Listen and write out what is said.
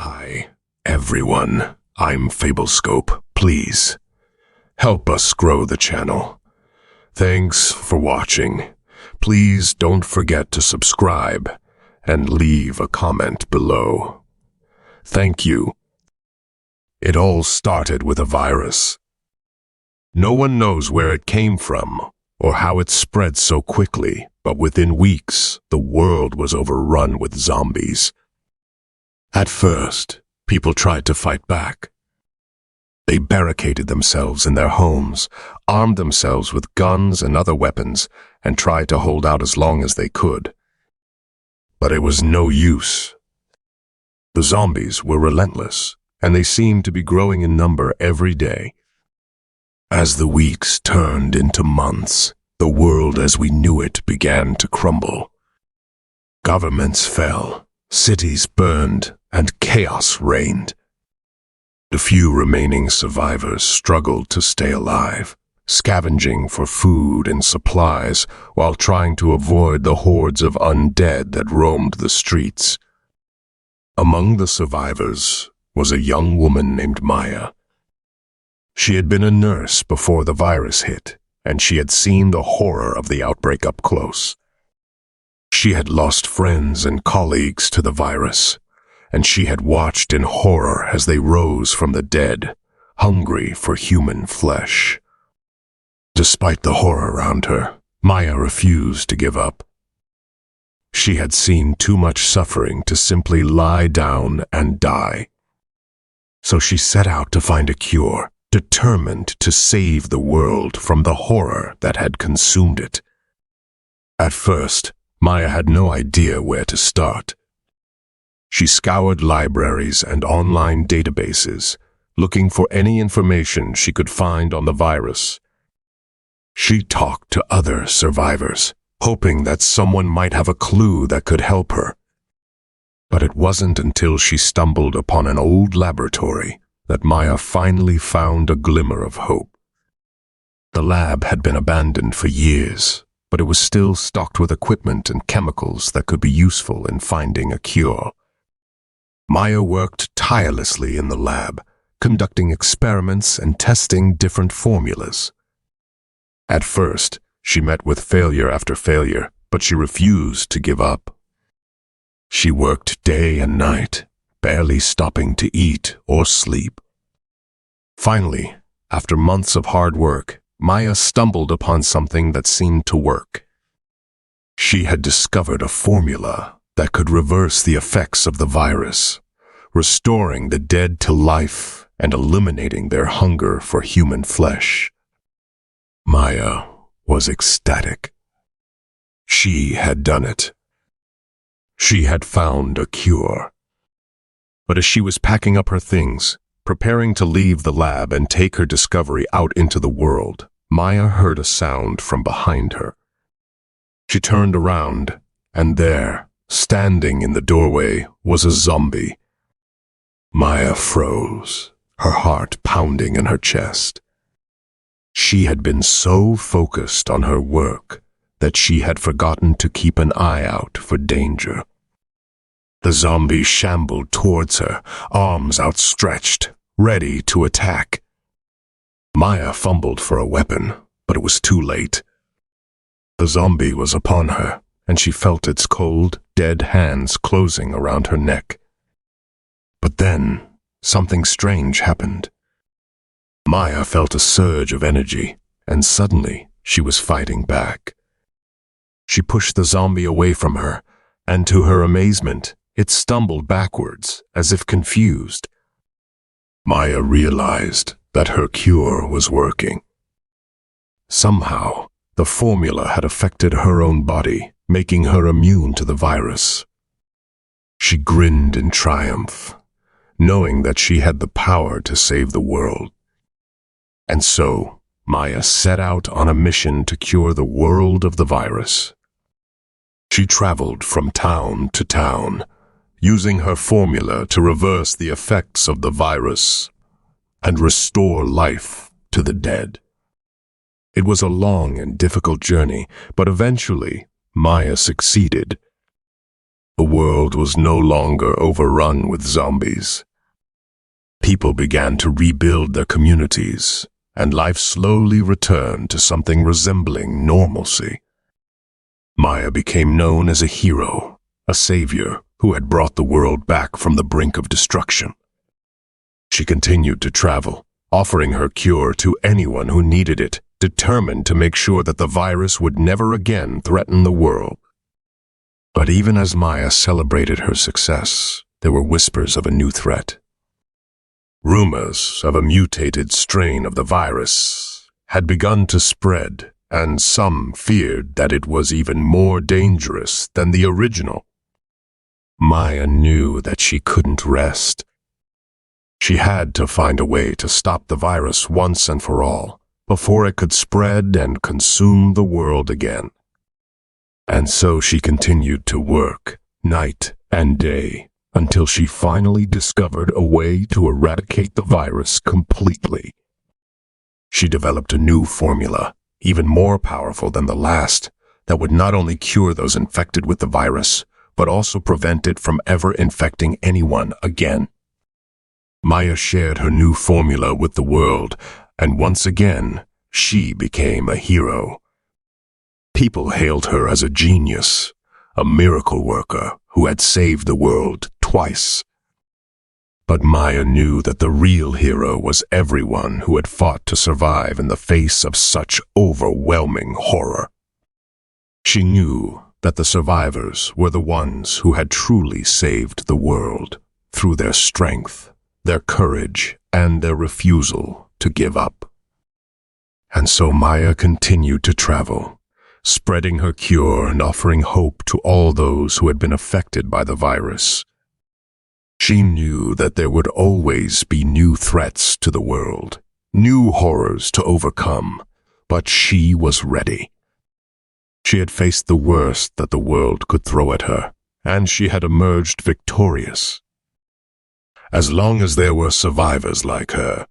Hi, everyone. I'm Fablescope. Please, help us grow the channel. Thanks for watching. Please don't forget to subscribe and leave a comment below. Thank you. It all started with a virus. No one knows where it came from or how it spread so quickly, but within weeks, the world was overrun with zombies. At first, people tried to fight back. They barricaded themselves in their homes, armed themselves with guns and other weapons, and tried to hold out as long as they could. But it was no use. The zombies were relentless, and they seemed to be growing in number every day. As the weeks turned into months, the world as we knew it began to crumble. Governments fell, cities burned, and chaos reigned. The few remaining survivors struggled to stay alive, scavenging for food and supplies while trying to avoid the hordes of undead that roamed the streets. Among the survivors was a young woman named Maya. She had been a nurse before the virus hit, and she had seen the horror of the outbreak up close. She had lost friends and colleagues to the virus, and she had watched in horror as they rose from the dead, hungry for human flesh. Despite the horror around her, Maya refused to give up. She had seen too much suffering to simply lie down and die. So she set out to find a cure, determined to save the world from the horror that had consumed it. At first, Maya had no idea where to start. She scoured libraries and online databases, looking for any information she could find on the virus. She talked to other survivors, hoping that someone might have a clue that could help her. But it wasn't until she stumbled upon an old laboratory that Maya finally found a glimmer of hope. The lab had been abandoned for years, but it was still stocked with equipment and chemicals that could be useful in finding a cure. Maya worked tirelessly in the lab, conducting experiments and testing different formulas. At first, she met with failure after failure, but she refused to give up. She worked day and night, barely stopping to eat or sleep. Finally, after months of hard work, Maya stumbled upon something that seemed to work. She had discovered a formula that could reverse the effects of the virus, restoring the dead to life and eliminating their hunger for human flesh. Maya was ecstatic. She had done it. She had found a cure. But as she was packing up her things, preparing to leave the lab and take her discovery out into the world, Maya heard a sound from behind her. She turned around, and there, standing in the doorway, was a zombie. Maya froze, her heart pounding in her chest. She had been so focused on her work that she had forgotten to keep an eye out for danger. The zombie shambled towards her, arms outstretched, ready to attack. Maya fumbled for a weapon, but it was too late. The zombie was upon her, and she felt its cold, dead hands closing around her neck. But then, something strange happened. Maya felt a surge of energy, and suddenly she was fighting back. She pushed the zombie away from her, and to her amazement, it stumbled backwards, as if confused. Maya realized that her cure was working. Somehow, the formula had affected her own body, making her immune to the virus. She grinned in triumph, knowing that she had the power to save the world. And so, Maya set out on a mission to cure the world of the virus. She traveled from town to town, using her formula to reverse the effects of the virus and restore life to the dead. It was a long and difficult journey, but eventually, Maya succeeded. The world was no longer overrun with zombies. People began to rebuild their communities, and life slowly returned to something resembling normalcy. Maya became known as a hero, a savior who had brought the world back from the brink of destruction. She continued to travel, offering her cure to anyone who needed it, determined to make sure that the virus would never again threaten the world. But even as Maya celebrated her success, there were whispers of a new threat. Rumors of a mutated strain of the virus had begun to spread, and some feared that it was even more dangerous than the original. Maya knew that she couldn't rest. She had to find a way to stop the virus once and for all, before it could spread and consume the world again. And so she continued to work, night and day, until she finally discovered a way to eradicate the virus completely. She developed a new formula, even more powerful than the last, that would not only cure those infected with the virus, but also prevent it from ever infecting anyone again. Maya shared her new formula with the world, and once again, she became a hero. People hailed her as a genius, a miracle worker who had saved the world twice. But Maya knew that the real hero was everyone who had fought to survive in the face of such overwhelming horror. She knew that the survivors were the ones who had truly saved the world through their strength, their courage, and their refusal to give up. And so Maya continued to travel, spreading her cure and offering hope to all those who had been affected by the virus. She knew that there would always be new threats to the world, new horrors to overcome, but she was ready. She had faced the worst that the world could throw at her, and she had emerged victorious. As long as there were survivors like her,